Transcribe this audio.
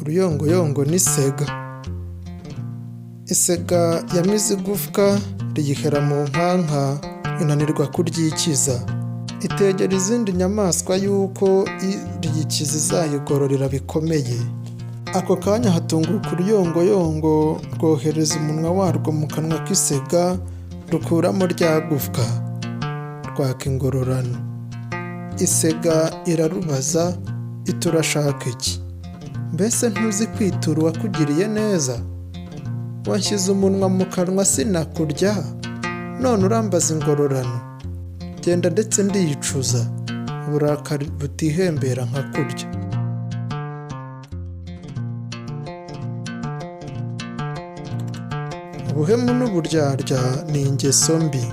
Uruyongoyongo N Isega. Isega yamize igufwa riyihera mu nkanka inanirwa kuryikiza, itegera izindi nyamaswa yuko riyikiza izayigororera bikomeye. Ako kanya hatunguka uruyongoyongo rwohereza umunwa warwo mu kanwa k'isega, rukuramo rya gufwa rwaka ingororano. Isega irarubaza iti urashaka iki? Mbese ntuzi kwitura uwakugiriye neza? Wanshyize umunwa mu kanwa sinakurya, none urambaza ingororano? Genda ndetse ndiyicuza, uburakari butihembera nkakurya. Ubuhemu n'uburyarya ni ingeso mbi.